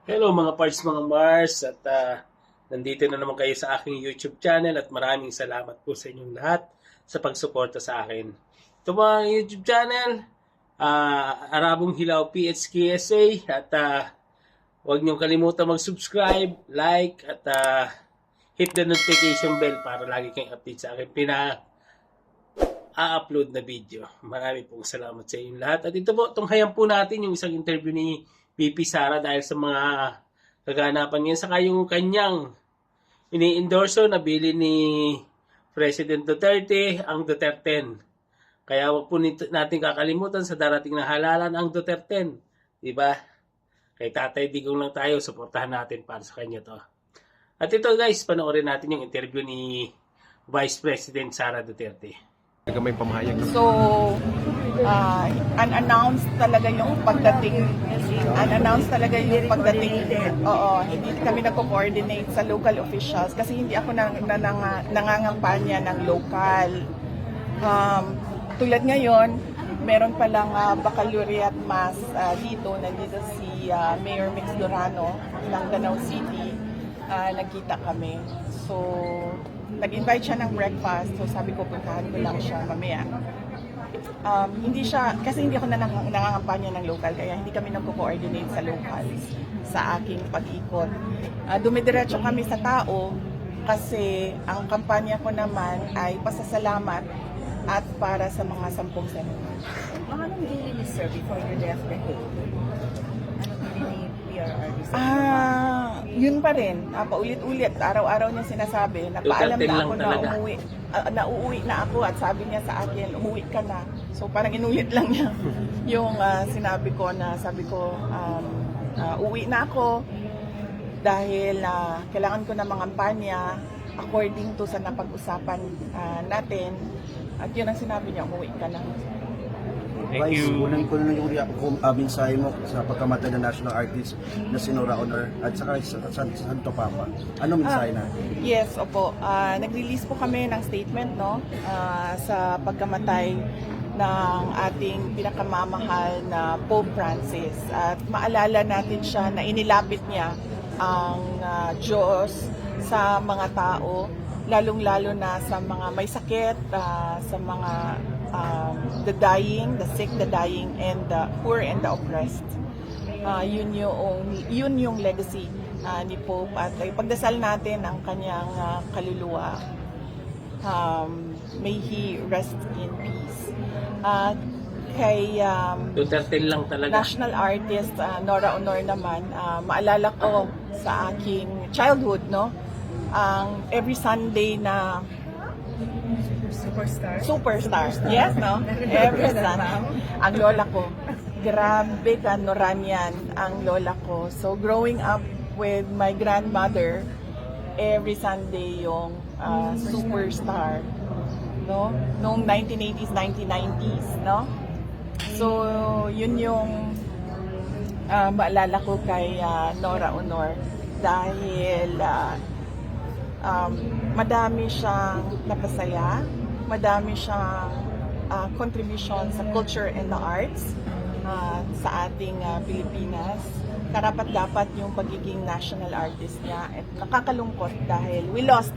Hello mga parts, mga Mars, at nandito na naman kayo sa aking YouTube channel at maraming salamat po sa inyong lahat sa pagsuporta sa akin. Ito mga YouTube channel, Arabong Hilaw PHKSA, at huwag niyong kalimutan mag-subscribe, like, at hit the notification bell para lagi kayong update sa akin upload na video. Maraming pong salamat sa inyong lahat. At ito po, tunghayan po natin yung isang interview ni VP Sara dahil sa mga kaganapan niya, saka yung kanyang ini-endorso na bili ni President Duterte, ang Duterte. Kaya wag po natin kakalimutan sa darating na halalan ang Duterte. Diba? Kay Tatay Digong lang tayo, suportahan natin para sa kanya to. At ito guys, panoorin natin yung interview ni Vice President Sara Duterte. May pamahayag. So, unannounced talaga yung pagdating. Oo, hindi kami nagko-coordinate sa local officials kasi hindi ako nangangampanya ng local. Tulad ngayon, meron palang baccalaureate mass nandito si Mayor Mix Durano ng Danau City. Nagkita kami. So, nag-invite siya ng breakfast. So, sabi ko, puntahan ko lang siya mamaya. Hindi ako nangangampanya ng local, kaya hindi kami nagko-coordinate sa locals sa aking pag-ikot. Dumidiretso kami sa tao kasi ang kampanya ko naman ay pasasalamat at para sa mga 10 senators. Anong daily ni sir before you left the Hague? Anong daily PRR? Yun pa rin. Paulit-ulit. Araw-araw niya sinasabi. Nagpaalam na ako na umuwi. Nauuwi na ako at sabi niya sa akin, umuwi ka na. So parang inulit lang niya yung sinabi ko na uwi na ako dahil kailangan ko na mangampanya according to sa napag-usapan natin. At yun ang sinabi niya, umuwi ka na. Thank you. Kunan ko na yung mensahe mo sa pagkamatay ng national artist na si Nora Honor at saka sa Santo Papa. Ano mensahe na? Yes, opo. Nag-release po kami ng statement sa pagkamatay ng ating pinakamamahal na Pope Francis. At maalala natin siya na inilapit niya ang Diyos sa mga tao, lalong-lalo na sa mga may sakit, sa mga the dying, the sick, the dying, and the poor and the oppressed. Yun yung legacy ni Pope, at ipagdasal natin ang kanyang kaluluwa. May he rest in peace. Kay Duterte lang talaga. national artist Nora Honor naman, maalala ko sa aking childhood, no? Ang every Sunday na Superstar. Yes, no? Every Sunday. Ang lola ko, grabe ka Noranian ang lola ko. So growing up with my grandmother, every Sunday yung Superstar, no? Noong 1980s, 1990s, no? So yun yung maalala ko kay Nora Honor dahil madami siyang napasaya, madami siyang contribution sa culture and the arts sa ating Pilipinas. Karapat-dapat yung pagiging national artist niya, at nakakalungkot dahil we lost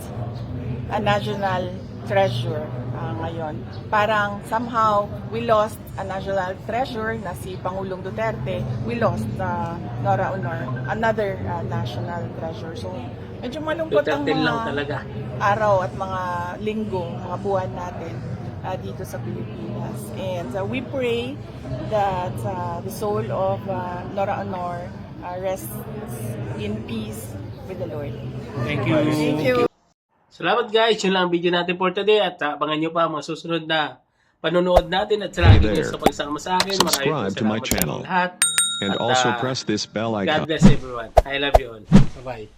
a national treasure ngayon. Parang somehow we lost a national treasure na si Pangulong Duterte, we lost Nora Honor, another national treasure. So medyo malungkot ang mga araw at mga linggo, mga buwan natin dito sa Pilipinas. And we pray that the soul of Nora Honor rests in peace with the Lord. Thank you. Thank you. Salamat guys, yun lang ang video natin for today, at abangan nyo pa mga susunod na panonood natin, at salamat nyo sa pagsama sa akin. Subscribe to my channel lahat. and At, also press this bell icon. God bless everyone. I love you all. Bye-bye.